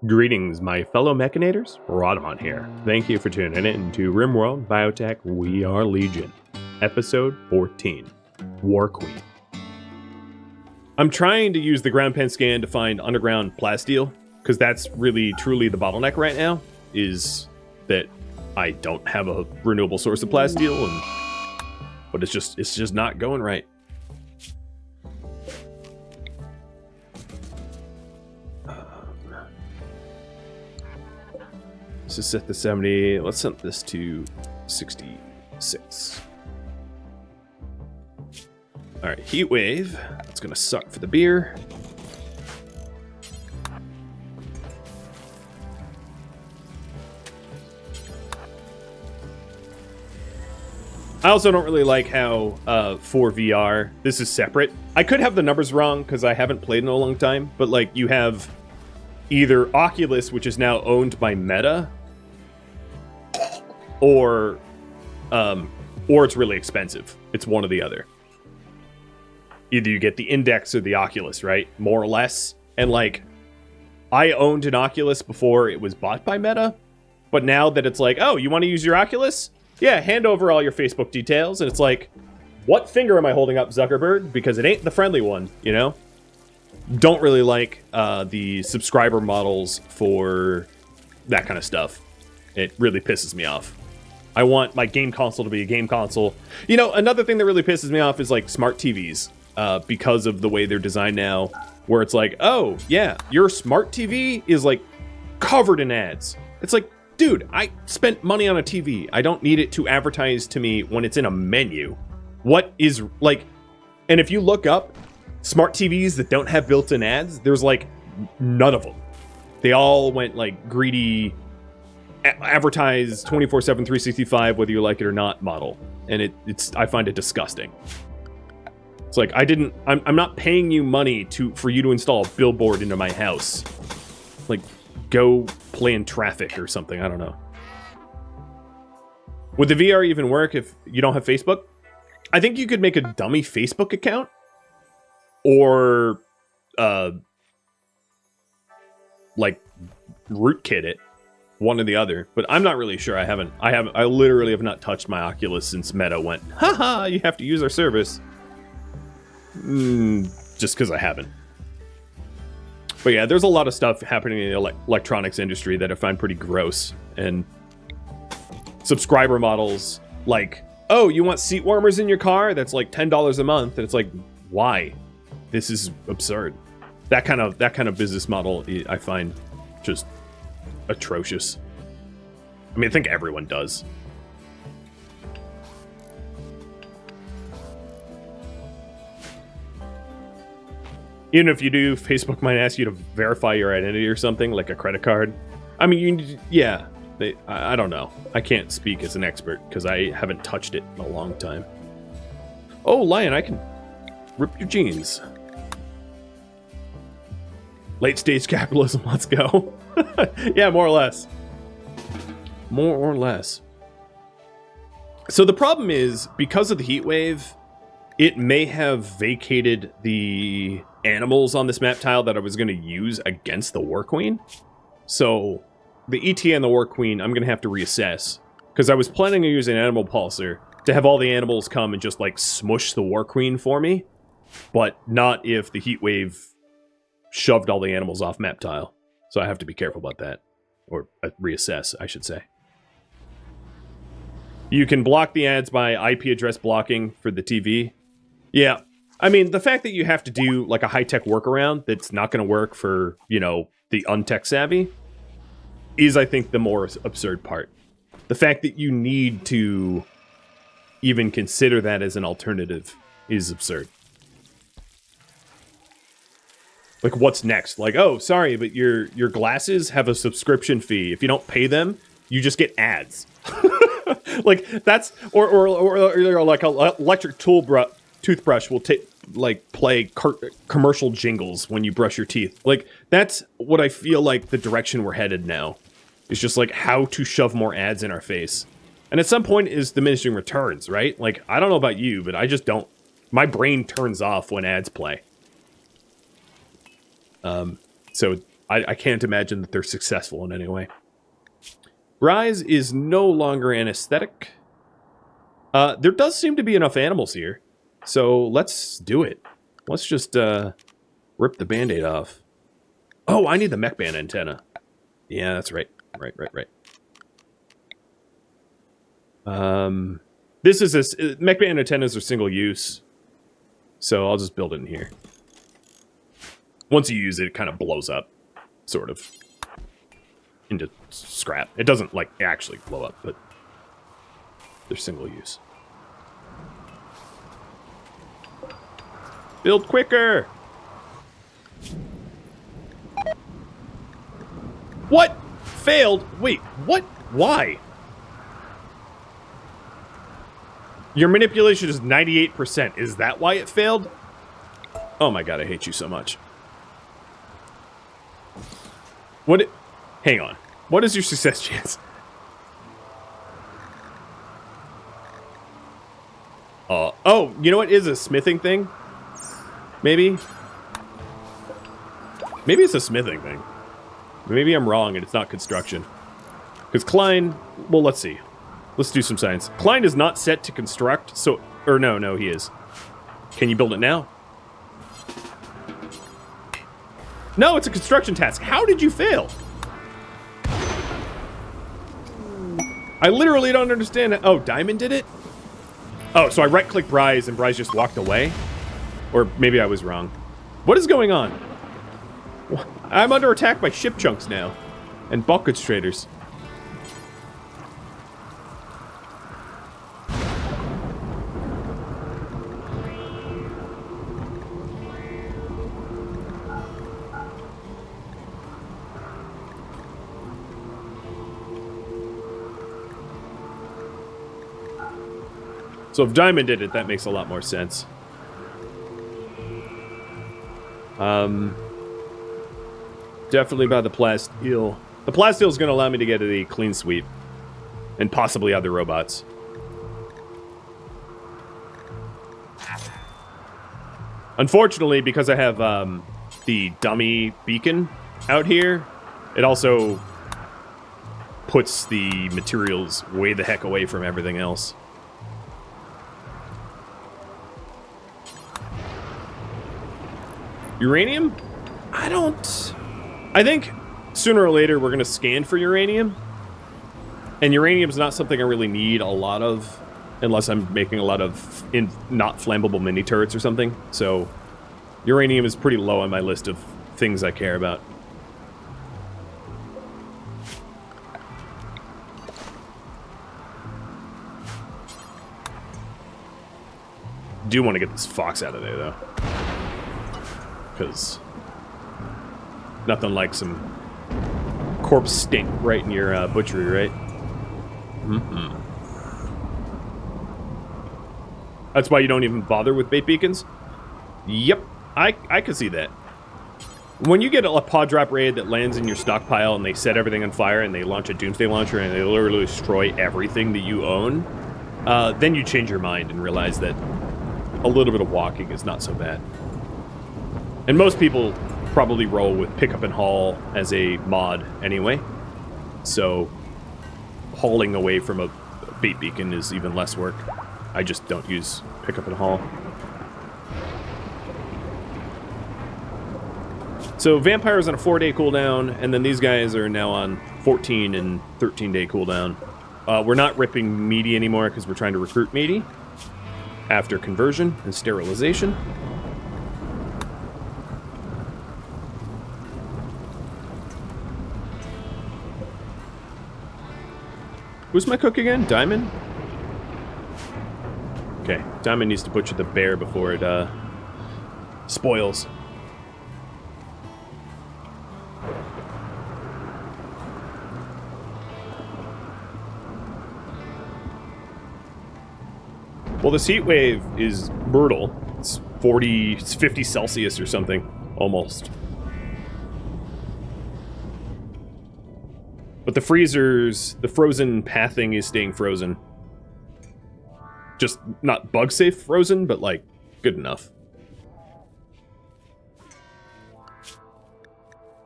Greetings, my fellow mechanators. Rhadamant here. Thank you for tuning in to RimWorld Biotech We Are Legion, Episode 14, War Queen. I'm trying to use the ground pen scan to find underground plasteel, because that's really truly the bottleneck right now, is that I don't have a renewable source of plasteel, but it's just not going right. Let's just set the 70. Let's set this to 66. All right, heat wave. That's gonna suck for the beer. I also don't really like how for VR this is separate. I could have the numbers wrong because I haven't played in a long time, but like you have either Oculus, which is now owned by Meta, or it's really expensive. It's one or the other. Either you get the Index or the Oculus, right? More or less. And like, I owned an Oculus before it was bought by Meta, but now that it's like, oh, you want to use your Oculus? Yeah, hand over all your Facebook details. And it's like, what finger am I holding up, Zuckerberg? Because it ain't the friendly one, you know? Don't really like the subscriber models for that kind of stuff. It really pisses me off. I want my game console to be a game console. You know, another thing that really pisses me off is like smart TVs, because of the way they're designed now, where it's like, oh yeah, your smart TV is like covered in ads. It's like, dude, I spent money on a TV. I don't need it to advertise to me when it's in a menu. What is like, and if you look up smart TVs that don't have built-in ads, there's like none of them. They all went like greedy, advertise 24/7, 365, whether you like it or not model. And it's I find it disgusting. It's like, I'm not paying you money for you to install a billboard into my house. Like, go play in traffic or something, I don't know. Would the VR even work if you don't have Facebook? I think you could make a dummy Facebook account, or like rootkit it, one or the other. But I'm not really sure. I literally have not touched my Oculus since Meta went, haha, you have to use our service. Just because I haven't. But yeah, there's a lot of stuff happening in the electronics industry that I find pretty gross. And subscriber models like, oh, you want seat warmers in your car? That's like $10 a month. And it's like, why? This is absurd. That kind of business model I find just atrocious. I mean, I think everyone does. Even if you do, Facebook might ask you to verify your identity or something, like a credit card. I mean, I don't know. I can't speak as an expert because I haven't touched it in a long time. Oh, Lion, I can rip your jeans. Late stage capitalism, let's go. Yeah, more or less. More or less. So the problem is, because of the heat wave, it may have vacated the animals on this map tile that I was going to use against the War Queen. So the ET and the War Queen, I'm going to have to reassess, because I was planning on using an animal pulsar to have all the animals come and just like smush the War Queen for me, but not if the heat wave shoved all the animals off map tile. So I have to be careful about that, or reassess, I should say. You can block the ads by IP address blocking for the TV. Yeah, I mean, the fact that you have to do like a high-tech workaround that's not going to work for, you know, the untech savvy is, I think, the more absurd part. The fact that you need to even consider that as an alternative is absurd. Like, what's next? Like, oh, sorry, but your glasses have a subscription fee. If you don't pay them, you just get ads. Like, that's or like an electric toothbrush will play commercial jingles when you brush your teeth. Like, that's what I feel like the direction we're headed now. It's just like how to shove more ads in our face. And at some point is diminishing returns, right? Like, I don't know about you, but I just don't. My brain turns off when ads play. So I can't imagine that they're successful in any way. Rise is no longer anesthetic. There does seem to be enough animals here. So let's do it. Let's just rip the band-aid off. Oh, I need the mech band antenna. Yeah, that's right. Right. This is mech band antennas are single use. So I'll just build it in here. Once you use it, it kind of blows up. Sort of. Into scrap. It doesn't, like, actually blow up, but they're single use. Build quicker! What? Failed? Wait, what? Why? Your manipulation is 98%. Is that why it failed? Oh my god, I hate you so much. What? Hang on. What is your success chance? Oh, you know what is a smithing thing? Maybe? Maybe it's a smithing thing. Maybe I'm wrong and it's not construction. Because Klein... Well, let's see. Let's do some science. Klein is not set to construct, so... Or no, he is. Can you build it now? No, it's a construction task. How did you fail? I literally don't understand it. Oh, Diamond did it? Oh, so I right-clicked Bryce and Bryce just walked away? Or maybe I was wrong. What is going on? I'm under attack by ship chunks now. And bulk goods traders. So if Diamond did it, that makes a lot more sense. Definitely by the plasteel. The plasteel is going to allow me to get a clean sweep. And possibly other robots. Unfortunately, because I have the dummy beacon out here, it also puts the materials way the heck away from everything else. Uranium? I think sooner or later we're going to scan for uranium. And uranium's not something I really need a lot of, unless I'm making a lot of not flammable mini turrets or something. So uranium is pretty low on my list of things I care about. Do want to get this fox out of there, though. Because nothing like some corpse stink right in your butchery, right? Mm-hmm. That's why you don't even bother with bait beacons? Yep, I can see that. When you get a pod drop raid that lands in your stockpile and they set everything on fire and they launch a doomsday launcher and they literally destroy everything that you own, then you change your mind and realize that a little bit of walking is not so bad. And most people probably roll with pickup and haul as a mod anyway. So hauling away from a bait beacon is even less work. I just don't use pickup and haul. So Vampire's on a 4-day cooldown, and then these guys are now on 14 and 13-day cooldown. We're not ripping meaty anymore because we're trying to recruit meaty after conversion and sterilization. Who's my cook again? Diamond? Okay, Diamond needs to butcher the bear before it spoils. Well, this heat wave is brutal. It's 50 Celsius or something, almost. But the freezers, the frozen pathing is staying frozen. Just not bug-safe frozen, but, like, good enough.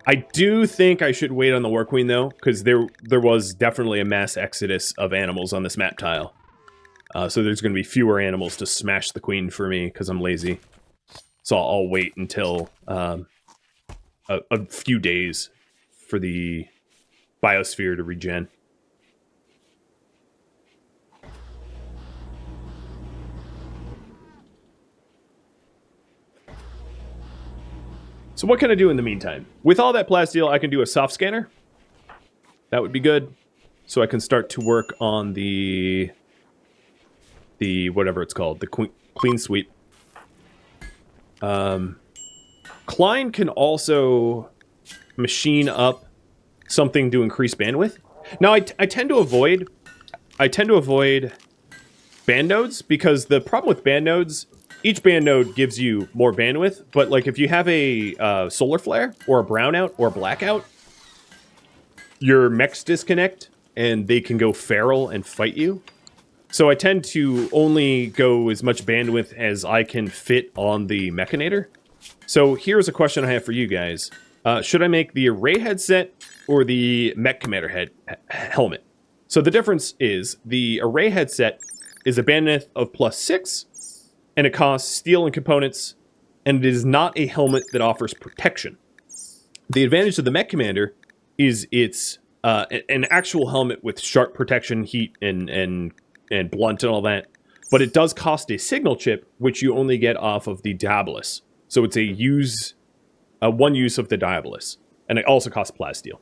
I do think I should wait on the War Queen, though, because there was definitely a mass exodus of animals on this map tile. So there's going to be fewer animals to smash the Queen for me, because I'm lazy. So I'll wait until a few days for the biosphere to regen. So what can I do in the meantime? With all that plasteel, I can do a soft scanner. That would be good. So I can start to work on the whatever it's called, the clean sweep. Klein can also machine up something to increase bandwidth. Now I tend to avoid band nodes, because the problem with band nodes, each band node gives you more bandwidth, but like if you have a solar flare or a brownout or a blackout, your mechs disconnect and they can go feral and fight you. So I tend to only go as much bandwidth as I can fit on the Mechanator. So here's a question I have for you guys. Should I make the array headset or the mech commander helmet? So the difference is the array headset is a bandwidth of +6, and it costs steel and components, and it is not a helmet that offers protection. The advantage of the mech commander is it's an actual helmet with sharp protection, heat, and blunt and all that, but it does cost a signal chip, which you only get off of the Diabolus. So it's one use of the Diabolus, and it also costs plasteel.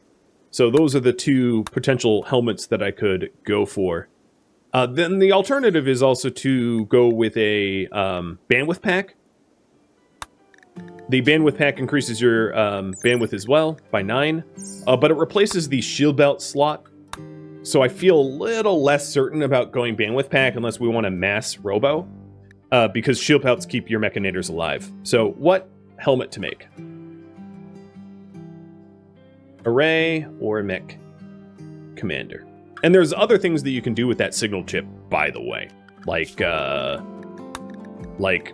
So those are the two potential helmets that I could go for. Then the alternative is also to go with a bandwidth pack. The bandwidth pack increases your bandwidth as well by 9, but it replaces the shield belt slot. So I feel a little less certain about going bandwidth pack unless we want to mass robo, because shield belts keep your Mechanators alive. So what helmet to make? Array or mech commander? And there's other things that you can do with that signal chip, by the way, like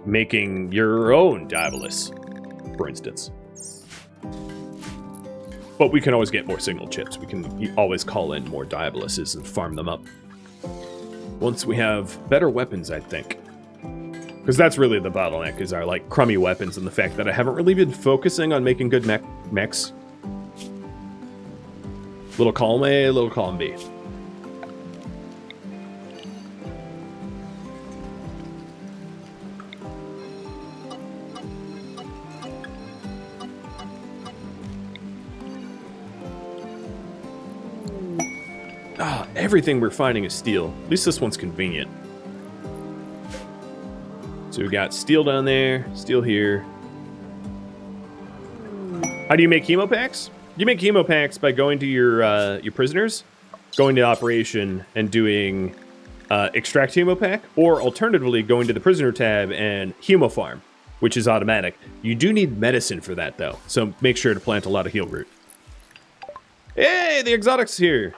making your own Diabolus, for instance. But we can always get more signal chips. We can always call in more Diaboluses and farm them up. Once we have better weapons, I think. Because that's really the bottleneck, is our like crummy weapons, and the fact that I haven't really been focusing on making good mechs. Little column A, little column B. Everything we're finding is steel. At least this one's convenient. So we got steel down there, steel here. How do you make hemo packs? You make hemo packs by going to your prisoners, going to operation and doing extract hemo pack, or alternatively going to the prisoner tab and hemo farm, which is automatic. You do need medicine for that though, so make sure to plant a lot of heal root. Hey, the exotics here.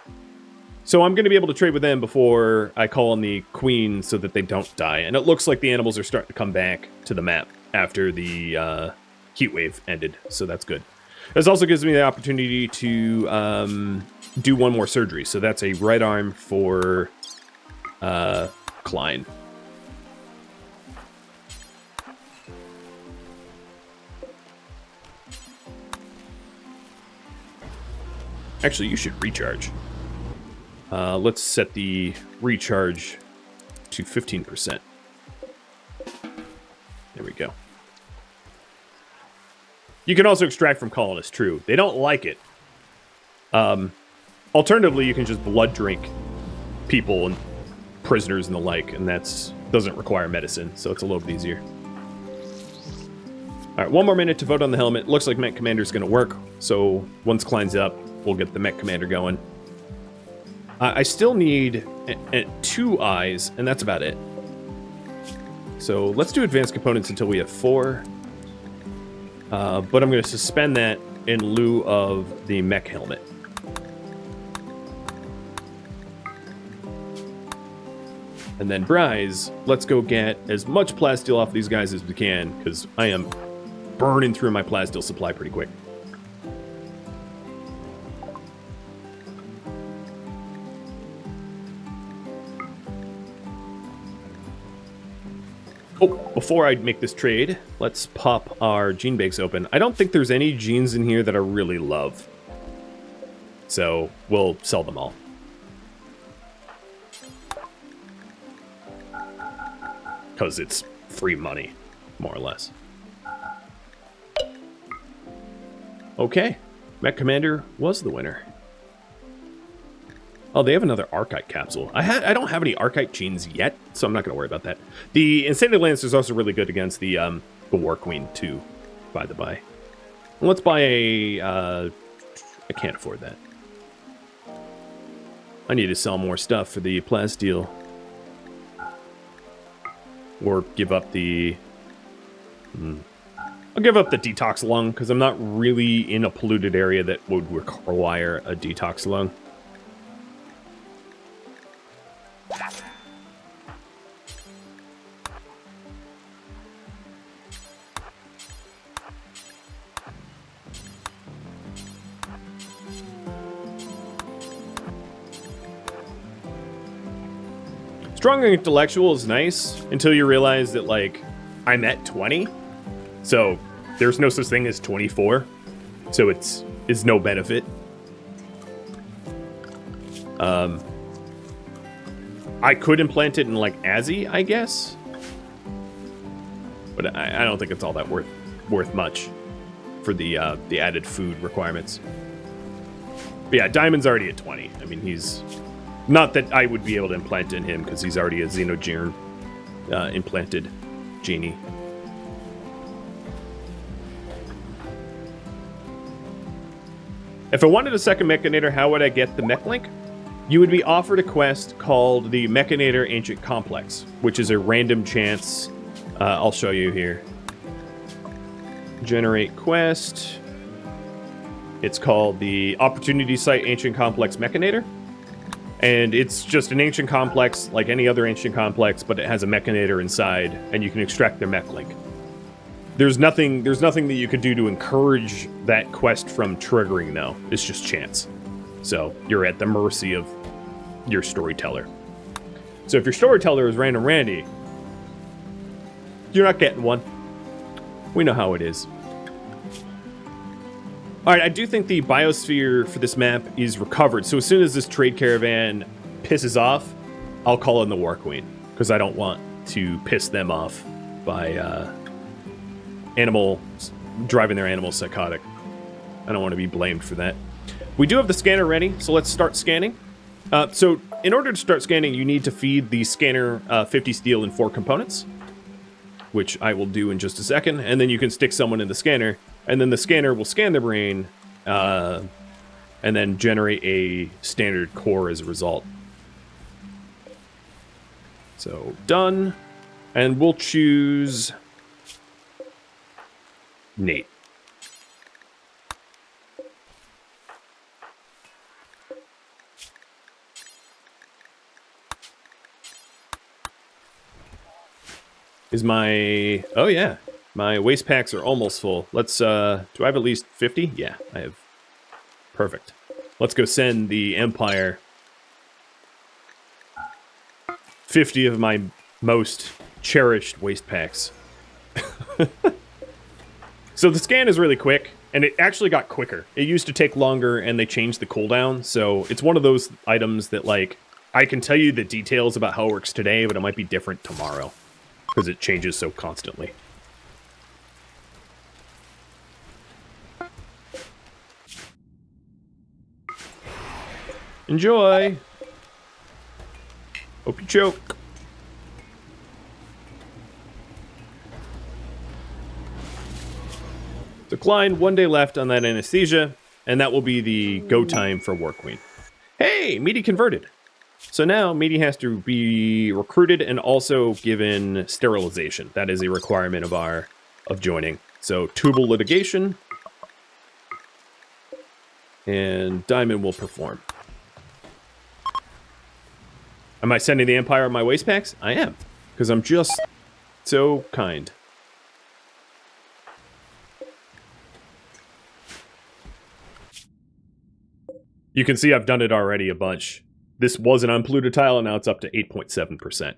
So I'm going to be able to trade with them before I call on the queen so that they don't die. And it looks like the animals are starting to come back to the map after the heat wave ended, so that's good. This also gives me the opportunity to do one more surgery. So that's a right arm for Klein. Actually, you should recharge. Let's set the recharge to 15%. There we go. You can also extract from colonists, true. They don't like it. Alternatively, you can just blood drink people and prisoners and the like, and that doesn't require medicine, so it's a little bit easier. Alright, one more minute to vote on the helmet. Looks like Mech Commander's going to work, so once Klein's up, we'll get the Mech Commander going. I still need 2 eyes, and that's about it. So let's do advanced components until we have 4. But I'm going to suspend that in lieu of the mech helmet. And then Bryze, let's go get as much plasteel off these guys as we can, because I am burning through my plasteel supply pretty quick. Oh, before I make this trade, let's pop our gene banks open. I don't think there's any genes in here that I really love. So we'll sell them all. Because it's free money, more or less. Okay, Mech Commander was the winner. Oh, they have another Archite capsule. I don't have any Archite genes yet, so I'm not going to worry about that. The Insanity Lancer is also really good against the War Queen, too, by the by. Let's buy a... I can't afford that. I need to sell more stuff for the plasteel. Or give up the... I'll give up the detox lung, because I'm not really in a polluted area that would require a detox lung. Stronger intellectual is nice until you realize that, like, I'm at 20. So there's no such thing as 24. So it's no benefit. I could implant it in, like, Azzy, I guess. But I don't think it's all that worth much for the added food requirements. But yeah, Diamond's already at 20. I mean, he's... Not that I would be able to implant in him, because he's already a xenogene implanted genie. If I wanted a second Mechanator, how would I get the mech link? You would be offered a quest called the Mechanator Ancient Complex, which is a random chance. I'll show you here. Generate quest. It's called the Opportunity Site Ancient Complex Mechanator. And it's just an ancient complex, like any other ancient complex, but it has a Mechanator inside, and you can extract their mech link. There's nothing that you could do to encourage that quest from triggering, though. It's just chance. So you're at the mercy of your storyteller. So if your storyteller is Random Randy, you're not getting one. We know how it is. All right, I do think the biosphere for this map is recovered. So as soon as this trade caravan pisses off, I'll call in the War Queen, because I don't want to piss them off by driving their animals psychotic. I don't want to be blamed for that. We do have the scanner ready, so let's start scanning. So in order to start scanning, you need to feed the scanner 50 steel and 4 components, which I will do in just a second, and then you can stick someone in the scanner. And then the scanner will scan their brain, and then generate a standard core as a result. So, done. And we'll choose Nate. Is my... Oh, yeah. My waste packs are almost full. Let's, do I have at least 50? Yeah, I have. Perfect. Let's go send the Empire 50 of my most cherished waste packs. So the scan is really quick, and it actually got quicker. It used to take longer, and they changed the cooldown, so it's one of those items that, like, I can tell you the details about how it works today, but it might be different tomorrow, because it changes so constantly. Enjoy! Hope you choke. Decline, 1 day left on that anesthesia, and that will be the go time for War Queen. Hey, Meaty converted. So now Meaty has to be recruited and also given sterilization. That is a requirement of joining. So tubal litigation, and Diamond will perform. Am I sending the Empire my waste packs? I am, because I'm just so kind. You can see I've done it already a bunch. This was an unpolluted tile, and now it's up to 8.7%.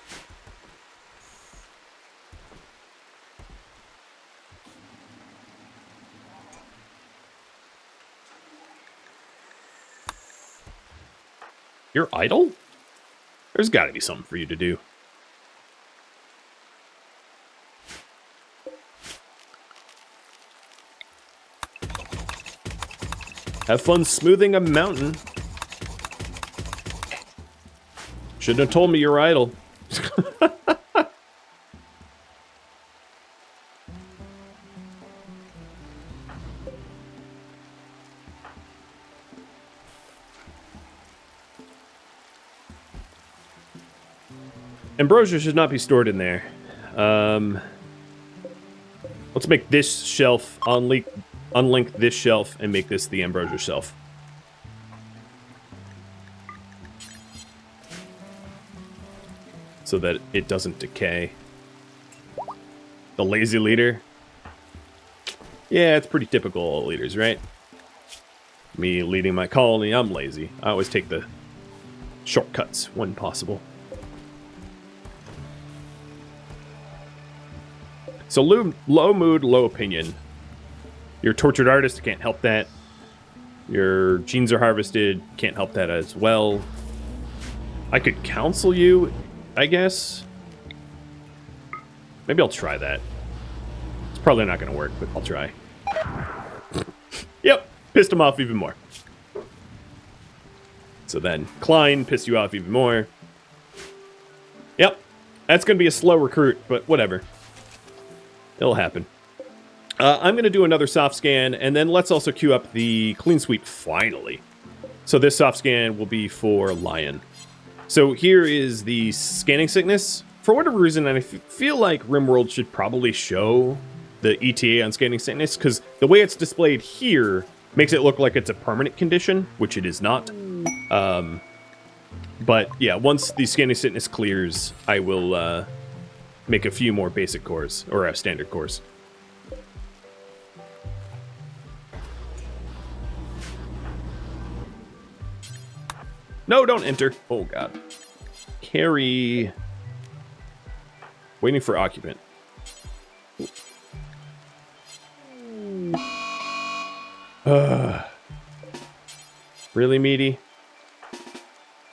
You're idle? There's got to be something for you to do. Have fun smoothing a mountain. Shouldn't have told me you're idle. Ambrosia should not be stored in there. Let's make this shelf, unlink this shelf, and make this the ambrosia shelf. So that it doesn't decay. The lazy leader. Yeah, it's pretty typical of leaders, right? Me leading my colony, I'm lazy. I always take the shortcuts when possible. So low mood, low opinion. You're a tortured artist, can't help that. Your genes are harvested, can't help that as well. I could counsel you, I guess. Maybe I'll try that. It's probably not going to work, but I'll try. Yep, pissed him off even more. So then, Klein pissed you off even more. Yep, that's going to be a slow recruit, but whatever. It'll happen. I'm going to do another soft scan, and then let's also queue up the clean sweep finally. So this soft scan will be for Lion. So here is the scanning sickness. For whatever reason, and I feel like RimWorld should probably show the ETA on scanning sickness, because the way it's displayed here makes it look like it's a permanent condition, which it is not. But yeah, once the scanning sickness clears, I will make a few more basic cores, or standard cores. No, don't enter. Oh, God. Carry. Waiting for occupant. Really, Meaty?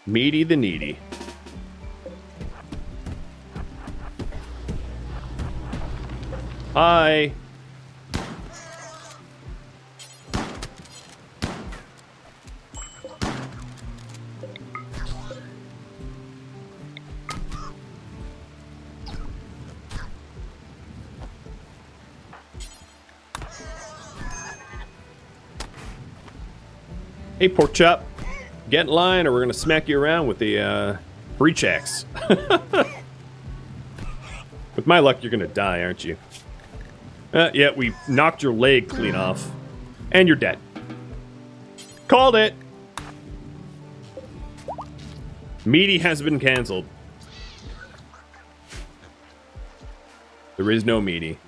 Meaty the needy. Hi. Hey, pork chop. Get in line or we're going to smack you around with the breach axe. With my luck, you're going to die, aren't you? Yeah, we knocked your leg clean off. And you're dead. Called it! Meaty has been cancelled. There is no Meaty.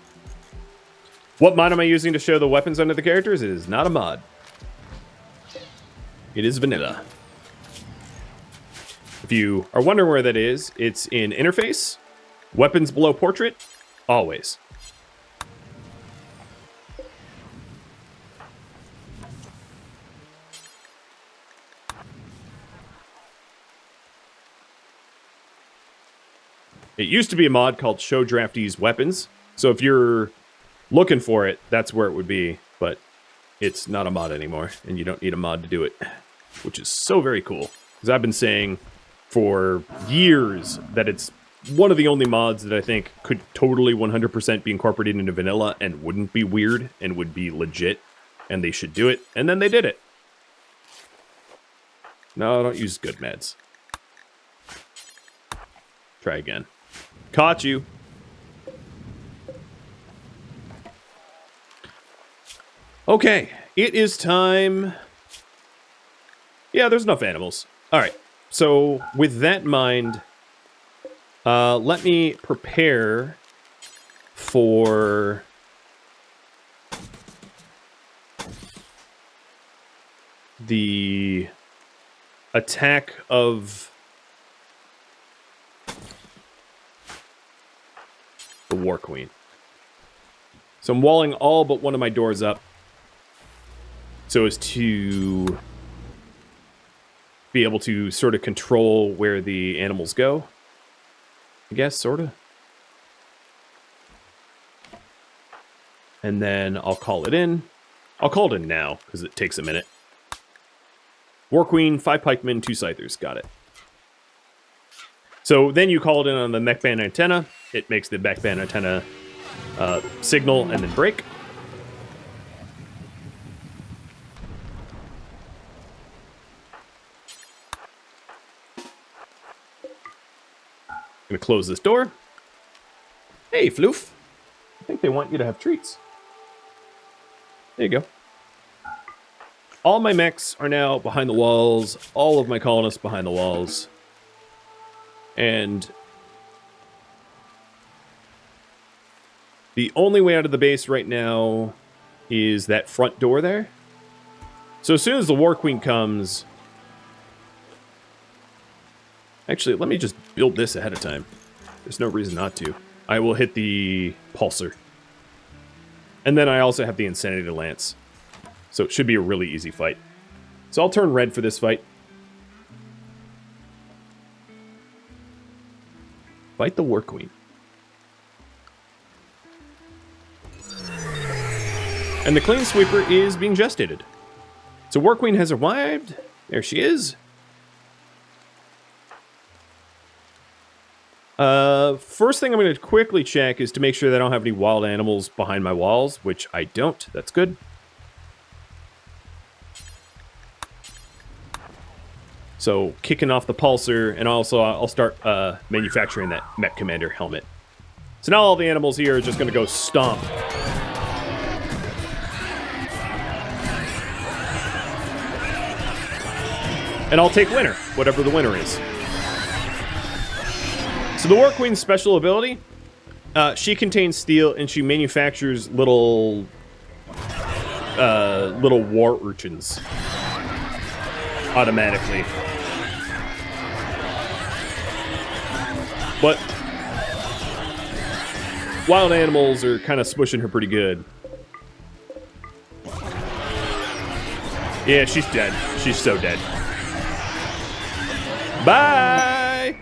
What mod am I using to show the weapons under the characters? It is not a mod. It is vanilla. If you are wondering where that is, it's in interface, weapons below portrait, always. It used to be a mod called Show Draftees Weapons, so if you're looking for it, that's where it would be, but it's not a mod anymore, and you don't need a mod to do it, which is so very cool. Because I've been saying for years that it's one of the only mods that I think could totally 100% be incorporated into vanilla and wouldn't be weird and would be legit, and they should do it, and then they did it. No, don't use good meds. Try again. Caught you. Okay, it is time. Yeah, there's enough animals. All right, so with that in mind, let me prepare for the attack of the War Queen. So I'm walling all but one of my doors up so as to be able to sort of control where the animals go. I guess, sort of. And then I'll call it in. I'll call it in now, because it takes a minute. War Queen, 5 pikemen, 2 scythers. Got it. So then you call it in on the mech band antenna. It makes the mech band antenna signal and then break. I'm going to close this door. Hey, Floof. I think they want you to have treats. There you go. All my mechs are now behind the walls. All of my colonists behind the walls. And the only way out of the base right now is that front door there. So as soon as the War Queen comes... Actually, let me just build this ahead of time. There's no reason not to. I will hit the pulsar. And then I also have the Insanity Lance. So it should be a really easy fight. So I'll turn red for this fight. Fight the War Queen. And the Clean Sweeper is being gestated. So War Queen has arrived. There she is. First thing I'm going to quickly check is to make sure that I don't have any wild animals behind my walls, which I don't. That's good. So kicking off the pulsar, and also I'll start manufacturing that Mech Commander helmet. So now all the animals here are just going to go stomp. And I'll take winner, whatever the winner is. So the War Queen's special ability, she contains steel and she manufactures little war urchins automatically. But wild animals are kind of smushing her pretty good. Yeah, she's dead. She's so dead. Bye!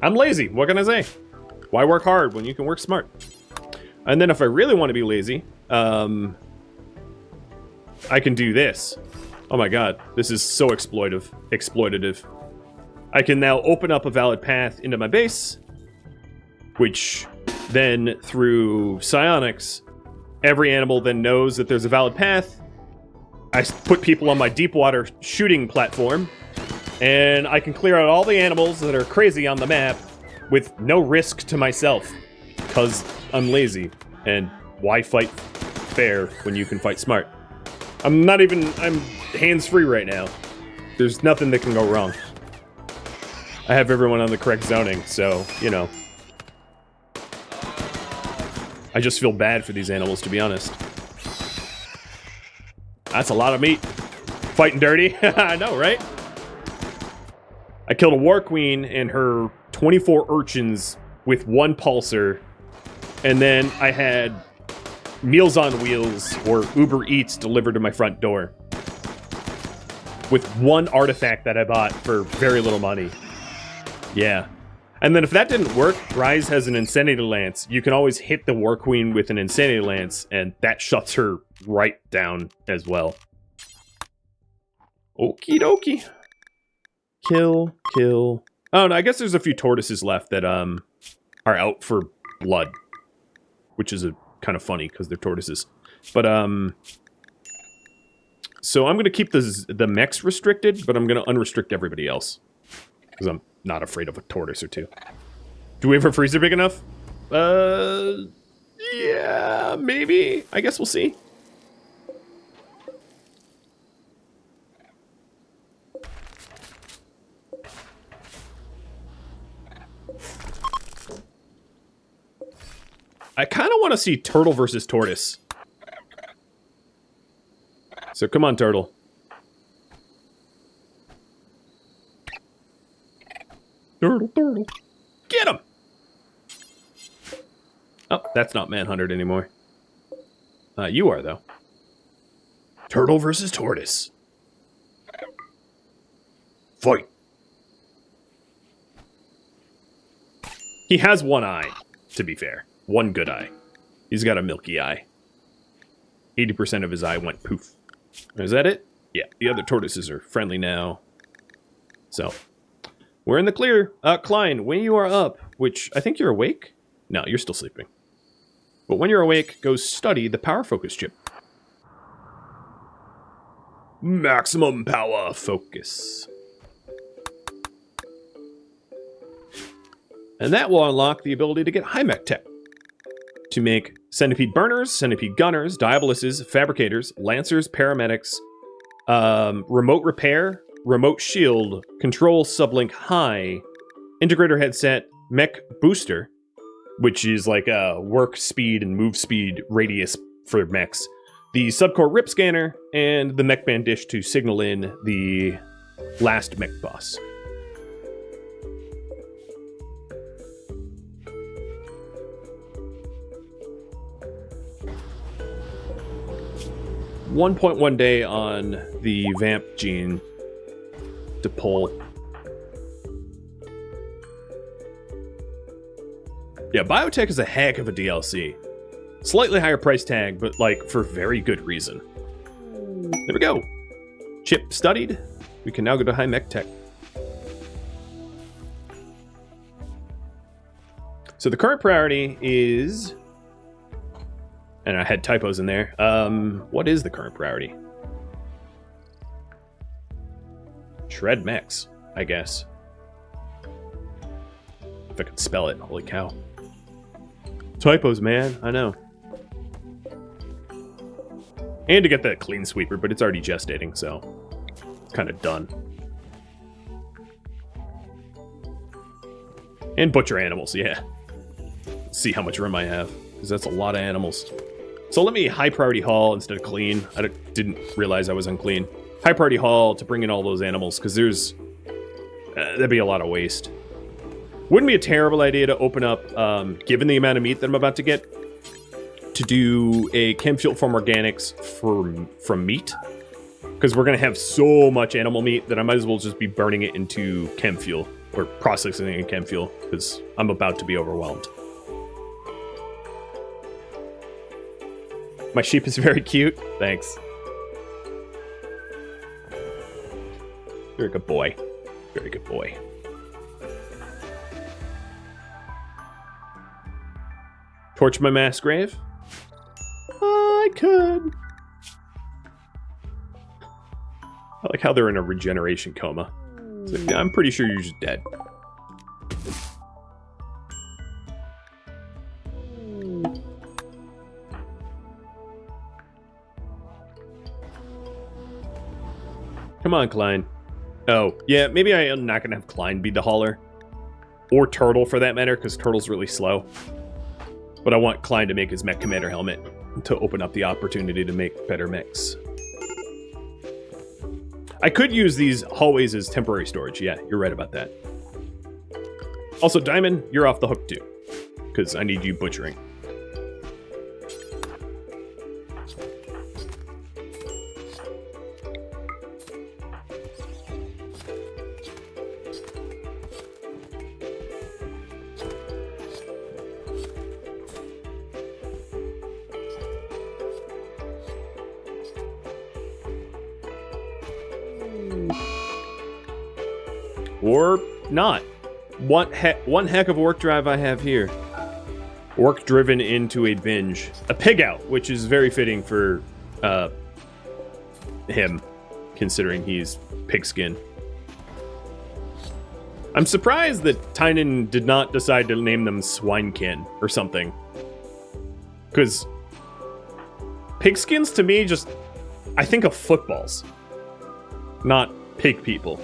I'm lazy. What can I say? Why work hard when you can work smart? And then if I really want to be lazy, I can do this. Oh my god, this is so exploitative. I can now open up a valid path into my base, which then through psionics, every animal then knows that there's a valid path. I put people on my deep water shooting platform, and I can clear out all the animals that are crazy on the map with no risk to myself, because I'm lazy. And why fight fair when you can fight smart? I'm hands-free right now. There's nothing that can go wrong. I have everyone on the correct zoning, so, you know. I just feel bad for these animals, to be honest. That's a lot of meat. Fighting dirty. I know, right? I killed a War Queen and her 24 urchins with 1 pulsar. And then I had Meals on Wheels or Uber Eats delivered to my front door. With 1 artifact that I bought for very little money. Yeah. And then if that didn't work, Rise has an Insanity Lance. You can always hit the War Queen with an Insanity Lance, and that shuts her right down as well. Okie dokie. Kill, kill. Oh, no, I guess there's a few tortoises left that are out for blood. Which is kind of funny, because they're tortoises. But, so I'm going to keep the mechs restricted, but I'm going to unrestrict everybody else. Because I'm not afraid of a tortoise or two. Do we have a freezer big enough? Yeah, maybe. I guess we'll see. I kind of want to see turtle versus tortoise. So come on, turtle. Turtle, turtle. Get him! Oh, that's not manhunted anymore. You are, though. Turtle versus tortoise. Fight. He has one eye, to be fair. One good eye. He's got a milky eye. 80% of his eye went poof. Is that it? Yeah, the other tortoises are friendly now. So, we're in the clear. Klein, when you are up, which I think you're awake? No, you're still sleeping. But when you're awake, go study the power focus chip. Maximum power focus. And that will unlock the ability to get high mech tech. To make centipede burners, centipede gunners, diaboluses, fabricators, lancers, paramedics, remote repair, remote shield, control sublink high, integrator headset, mech booster, which is like a work speed and move speed radius for mechs, the subcore rip scanner, and the mech band dish to signal in the last mech boss. .1 day on the vamp gene to pull. Yeah, Biotech is a heck of a DLC. Slightly higher price tag, but like for very good reason. There we go. Chip studied. We can now go to high mech tech. So the current priority is... And I had typos in there. What is the current priority? Shred mechs, I guess. If I could spell it, holy cow. Typos, man, I know. And to get that clean sweeper, but it's already gestating, so it's kind of done. And butcher animals, yeah. Let's see how much room I have, because that's a lot of animals. So let me high priority haul instead of clean. I didn't realize I was unclean. High priority haul to bring in all those animals, because there's... that'd be a lot of waste. Wouldn't be a terrible idea to open up, given the amount of meat that I'm about to get, to do a chem fuel from organics from meat. Because we're going to have so much animal meat that I might as well just be burning it into chem fuel, or processing it in chem fuel, because I'm about to be overwhelmed. My sheep is very cute. Thanks. You're a good boy. Very good boy. Torch my mass grave? I could. I like how they're in a regeneration coma. It's like, yeah, I'm pretty sure you're just dead. Come on, Klein. Oh, yeah, maybe I am not going to have Klein be the hauler. Or Turtle, for that matter, because Turtle's really slow. But I want Klein to make his mech commander helmet to open up the opportunity to make better mechs. I could use these hallways as temporary storage. Yeah, you're right about that. Also, Diamond, you're off the hook too, because I need you butchering. Or not. One heck of a work drive I have here. Work driven into a binge. A pig out, which is very fitting for him, considering he's pigskin. I'm surprised that Tynan did not decide to name them Swinekin or something. Because pigskins to me just... I think of footballs. Not pig people.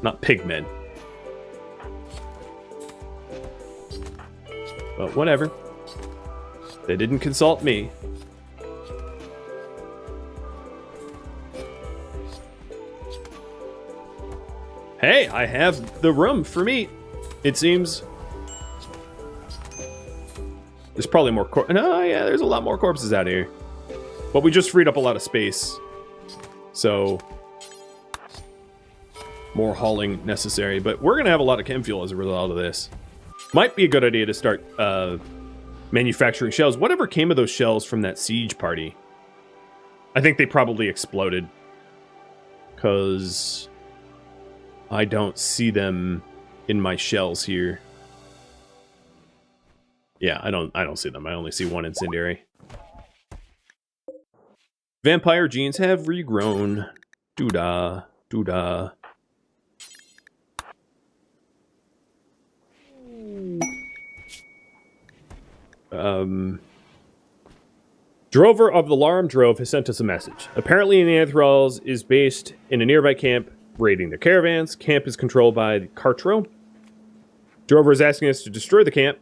Not pigmen. But whatever. They didn't consult me. Hey, I have the room for meat, it seems. There's probably more no, yeah, there's a lot more corpses out here. But we just freed up a lot of space So more hauling necessary, but we're gonna have a lot of chem fuel as a result of this. Might be a good idea to start manufacturing shells. Whatever came of those shells from that siege party? I think they probably exploded, because I don't see them in my shells here. Yeah, I don't see them. I only see one incendiary. Vampire genes have regrown. Doodah, doodah. Drover of the Larum Drove has sent us a message. Apparently, Neanderthals is based in a nearby camp, raiding their caravans. Camp is controlled by the Cartro. Drover is asking us to destroy the camp,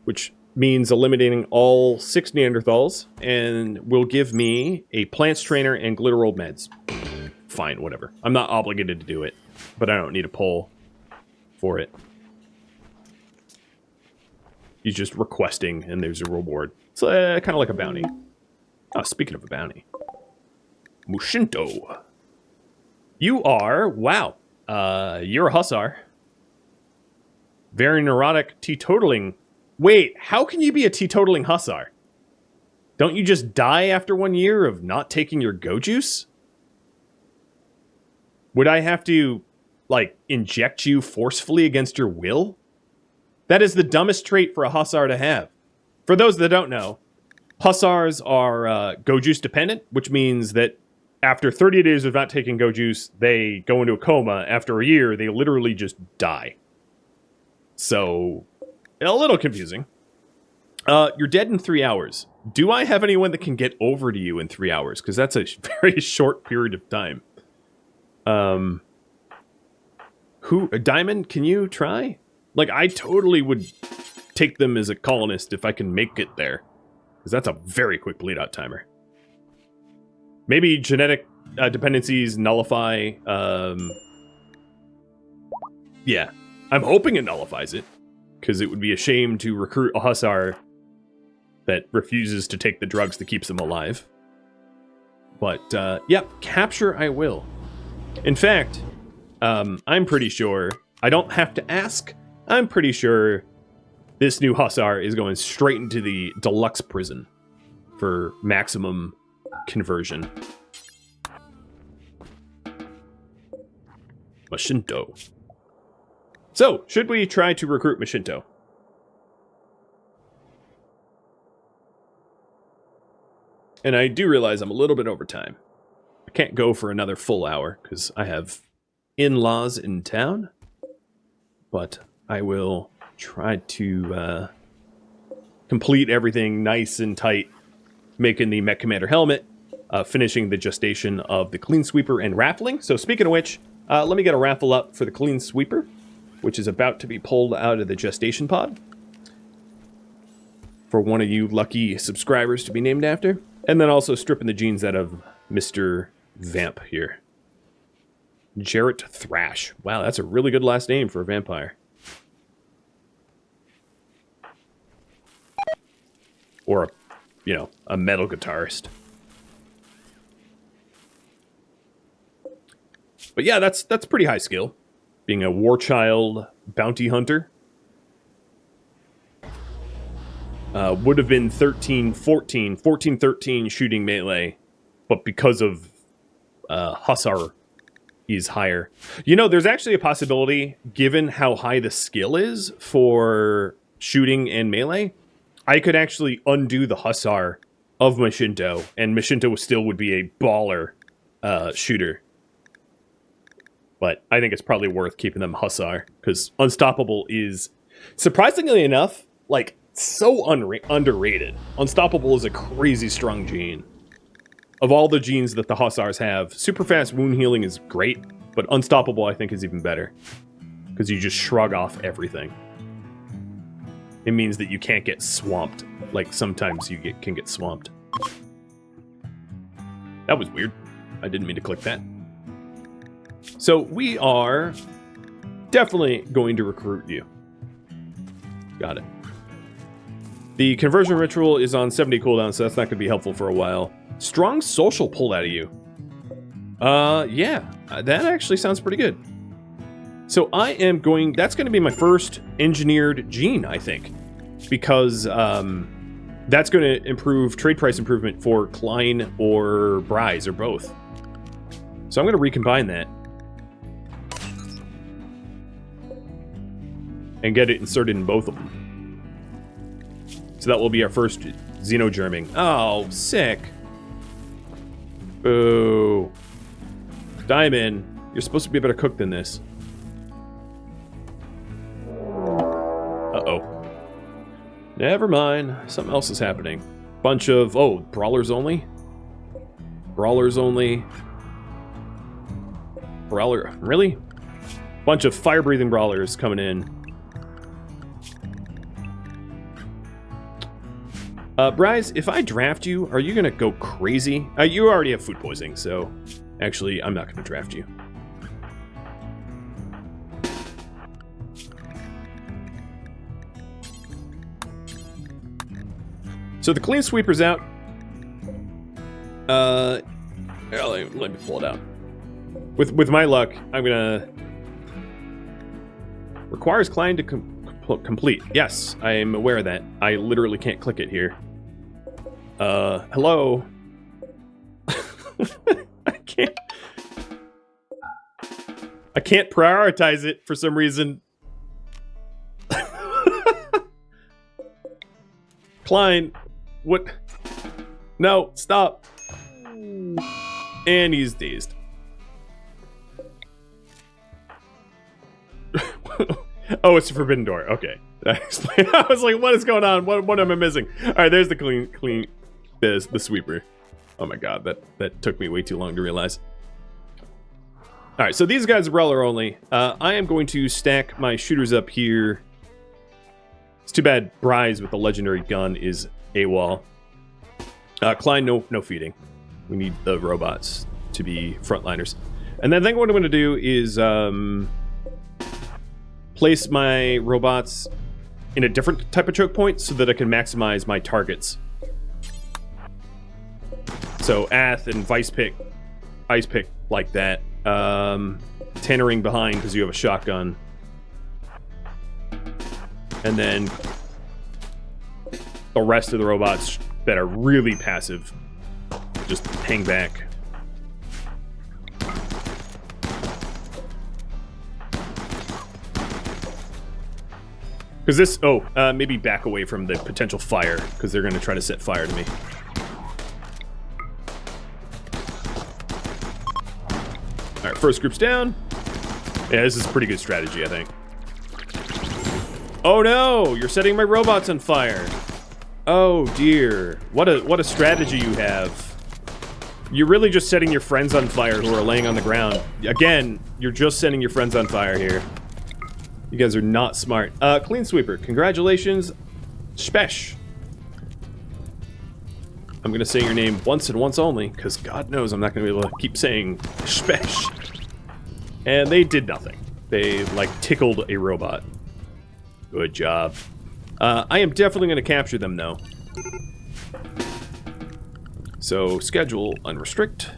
which means eliminating all 6 Neanderthals, and will give me a plants trainer and glitteral meds. Fine, whatever. I'm not obligated to do it, but I don't need a poll for it. He's just requesting, and there's a reward. It's kind of like a bounty. Oh, speaking of a bounty. Mushinto. You are... Wow. You're a hussar. Very neurotic, teetotaling. Wait, how can you be a teetotaling hussar? Don't you just die after 1 year of not taking your go juice? Would I have to, like, inject you forcefully against your will? That is the dumbest trait for a hussar to have. For those that don't know, hussars are go juice dependent, which means that after 30 days of not taking go juice, they go into a coma. After a year, they literally just die. So, a little confusing. You're dead in 3 hours. Do I have anyone that can get over to you in 3 hours? Because that's a very short period of time. Diamond, can you try? Like, I totally would take them as a colonist if I can make it there. Because that's a very quick bleed-out timer. Maybe genetic dependencies nullify... yeah. I'm hoping it nullifies it. Because it would be a shame to recruit a hussar that refuses to take the drugs that keeps them alive. But, yeah, capture I will. In fact, I'm pretty sure... I don't have to ask... I'm pretty sure this new hussar is going straight into the deluxe prison for maximum conversion. Mashinto. So, should we try to recruit Mashinto? And I do realize I'm a little bit over time. I can't go for another full hour because I have in-laws in town. But I will try to complete everything nice and tight, making the Mech Commander helmet, finishing the gestation of the Clean Sweeper and raffling. So speaking of which, let me get a raffle up for the Clean Sweeper, which is about to be pulled out of the gestation pod for one of you lucky subscribers to be named after. And then also stripping the genes out of Mr. Vamp here. Jarrett Thrash. Wow, that's a really good last name for a vampire. Or, a metal guitarist. But yeah, that's pretty high skill. Being a war child bounty hunter. Would have been 13, 13 shooting melee. But because of hussar is higher. There's actually a possibility, given how high the skill is for shooting and melee, I could actually undo the hussar of Mashinto, and Mashinto still would be a baller shooter. But I think it's probably worth keeping them hussar, because Unstoppable is, surprisingly enough, like, so underrated. Unstoppable is a crazy strong gene. Of all the genes that the hussars have, super fast wound healing is great, but Unstoppable I think is even better. Because you just shrug off everything. It means that you can't get swamped, like sometimes you can get swamped. That was weird. I didn't mean to click that. So we are definitely going to recruit you. Got it. The conversion ritual is on 70 cooldown, so that's not going to be helpful for a while. Strong social pulled out of you. Yeah, that actually sounds pretty good. So I am going, that's going to be my first engineered gene, I think, because that's going to improve trade price improvement for Klein or Bryce or both. So I'm going to recombine that and get it inserted in both of them. So that will be our first xenogerming. Oh, sick. Boo. Diamond, you're supposed to be a better cook than this. Uh-oh. Never mind. Something else is happening. Bunch of... Oh, brawlers only? Brawlers only. Brawler... Really? Bunch of fire-breathing brawlers coming in. Bryce, if I draft you, are you gonna go crazy? You already have food poisoning, so... Actually, I'm not gonna draft you. So the clean sweeper's out. Let me pull it out. With my luck, I'm gonna... Requires client to complete. Yes, I am aware of that. I literally can't click it here. Hello? I can't prioritize it for some reason. Klein, what? No, stop. And he's dazed. Oh, it's a forbidden door. Okay. I was like, what is going on? What am I missing? All right, there's the the sweeper. Oh my god, that took me way too long to realize. All right, so these guys are brawler only. I am going to stack my shooters up here. It's too bad Bryce with the legendary gun is AWOL. Klein, no feeding. We need the robots to be frontliners. And then I think what I'm going to do is place my robots in a different type of choke point so that I can maximize my targets. So Ath and Ice Pick like that. Tannering behind because you have a shotgun. And then the rest of the robots that are really passive just hang back. Because this... Oh, maybe back away from the potential fire, because they're going to try to set fire to me. Alright, first group's down. Yeah, this is a pretty good strategy, I think. Oh no! You're setting my robots on fire! Oh dear. What a strategy you have. You're really just setting your friends on fire who are laying on the ground. Again, you're just setting your friends on fire here. You guys are not smart. Clean sweeper, congratulations. Spesh. I'm gonna say your name once and once only, because God knows I'm not gonna be able to keep saying Spesh. And they did nothing. They, like, tickled a robot. Good job. I am definitely gonna capture them, though. So, schedule unrestrict.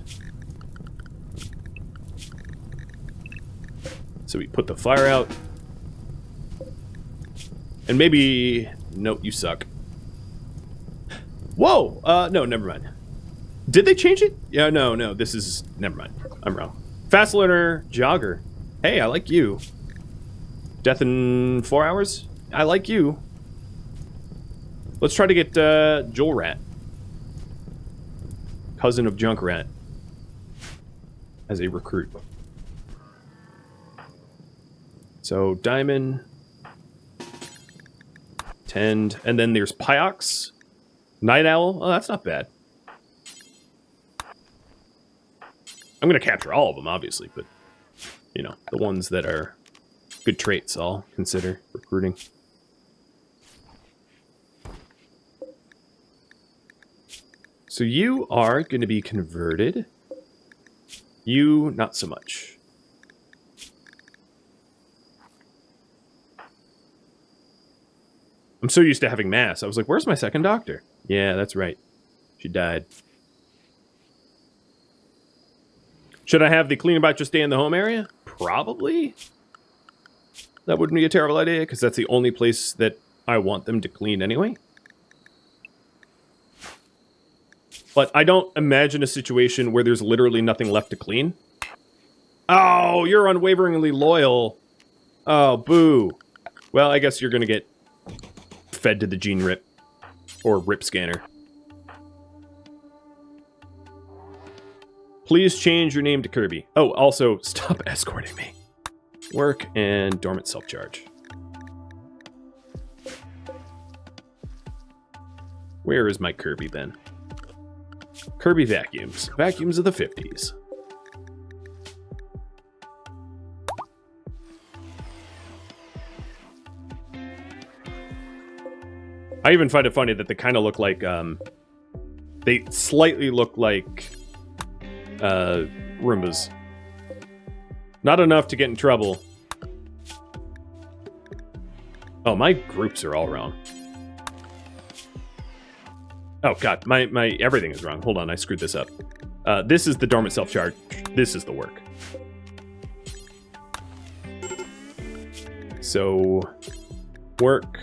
So we put the fire out. And maybe... Nope, you suck. Whoa! No, never mind. Did they change it? Yeah, no, this is... Never mind. I'm wrong. Fast learner, jogger. Hey, I like you. Death in 4 hours? I like you. Let's try to get Joel Rat. Cousin of Junk Rat. As a recruit. So, Diamond... Tend, and then there's Pyox. Night Owl. Oh, that's not bad. I'm going to capture all of them, obviously, but, you know, the ones that are good traits I'll consider recruiting. So you are going to be converted. You, not so much. I'm so used to having mass. I was like, where's my second doctor? Yeah, that's right. She died. Should I have the clean bot just stay in the home area? Probably. That wouldn't be a terrible idea, because that's the only place that I want them to clean anyway. But I don't imagine a situation where there's literally nothing left to clean. Oh, you're unwaveringly loyal. Oh, boo. Well, I guess you're going to get fed to the gene rip. Or rip scanner. Please change your name to Kirby. Oh, also, stop escorting me. Work and dormant self-charge. Where is my Kirby then? Kirby vacuums. Vacuums of the 50s. I even find it funny that they kind of look like, they slightly look like, Roombas. Not enough to get in trouble. Oh, my groups are all wrong. Oh, God, my everything is wrong. Hold on, I screwed this up. This is the dormant self-charge. This is the work. So, work.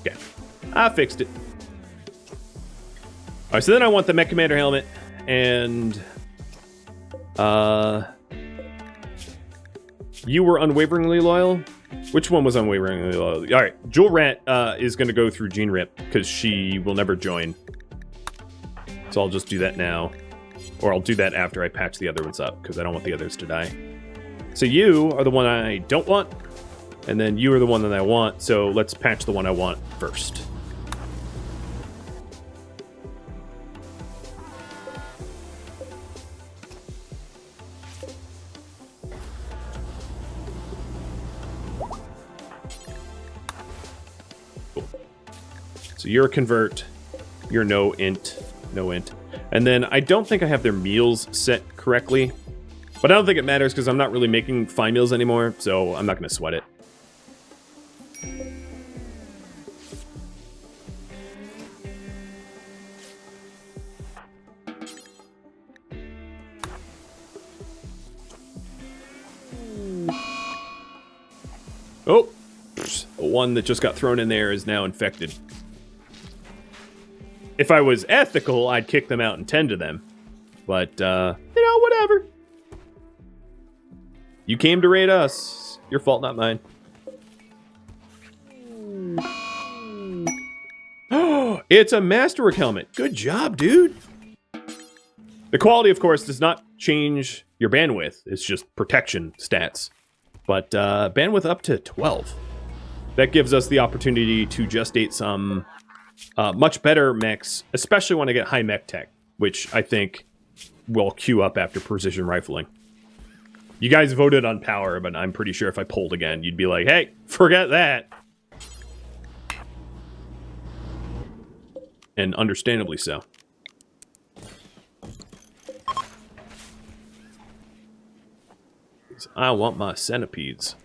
Okay, I fixed it. All right, so then I want the Mech Commander helmet, and you were unwaveringly loyal. Which one was unwaveringly loyal? All right, Jewel Rant is going to go through Gene Rip because she will never join. So I'll just do that now, or I'll do that after I patch the other ones up because I don't want the others to die. So you are the one I don't want, and then you are the one that I want. So let's patch the one I want first. So you're a convert, you're no int. And then I don't think I have their meals set correctly, but I don't think it matters because I'm not really making fine meals anymore, so I'm not going to sweat it. Oh, the one that just got thrown in there is now infected. If I was ethical, I'd kick them out and tend to them. But, you know, whatever. You came to raid us. Your fault, not mine. Oh, it's a Masterwork helmet. Good job, dude. The quality, of course, does not change your bandwidth. It's just protection stats. But bandwidth up to 12. That gives us the opportunity to gestate some much better mechs, especially when I get high mech tech, which I think will queue up after precision rifling. You guys voted on power, but I'm pretty sure if I polled again, you'd be like, hey, forget that. And understandably so. I want my centipedes.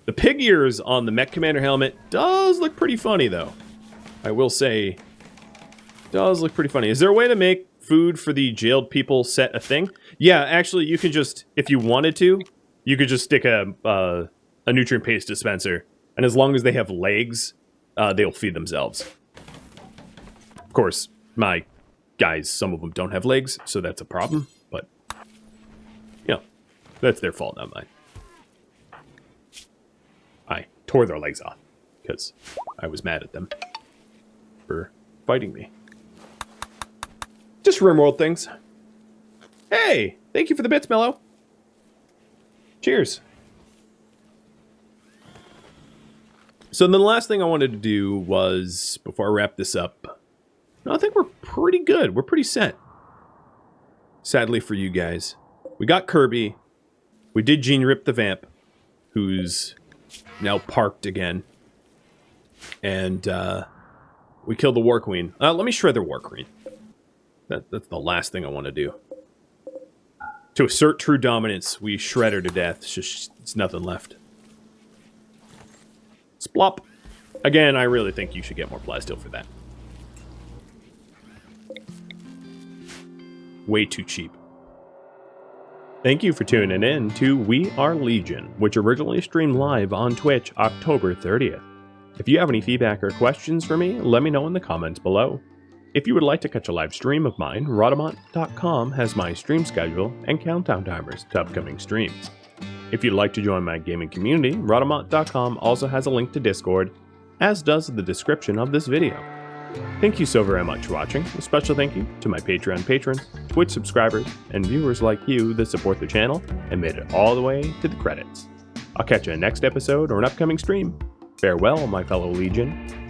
The pig ears on the Mech Commander helmet does look pretty funny, though. I will say, does look pretty funny. Is there a way to make food for the jailed people set a thing? Yeah, actually, you can just, if you wanted to, you could just stick a nutrient paste dispenser, and as long as they have legs, they'll feed themselves. Of course, my guys, some of them don't have legs, so that's a problem, but, you know, that's their fault, not mine. I tore their legs off because I was mad at them for fighting me. Just RimWorld things. Hey, thank you for the bits, Mello. Cheers. So then the last thing I wanted to do was, before I wrap this up, I think we're pretty good. We're pretty set. Sadly for you guys. We got Kirby. We did Gene Rip the Vamp, who's now parked again. And we killed the War Queen. Let me shred the War Queen. That's the last thing I want to do. To assert true dominance, we shred her to death. It's nothing left. Splop. Again, I really think you should get more plasteel for that. Way too cheap. Thank you for tuning in to We Are Legion, which originally streamed live on Twitch October 30th. If you have any feedback or questions for me, let me know in the comments below. If you would like to catch a live stream of mine, Rhadamant.com has my stream schedule and countdown timers to upcoming streams. If you'd like to join my gaming community, Rhadamant.com also has a link to Discord, as does the description of this video. Thank you so very much for watching. A special thank you to my Patreon patrons, Twitch subscribers, and viewers like you that support the channel and made it all the way to the credits. I'll catch you in the next episode or an upcoming stream. Farewell, my fellow Legion.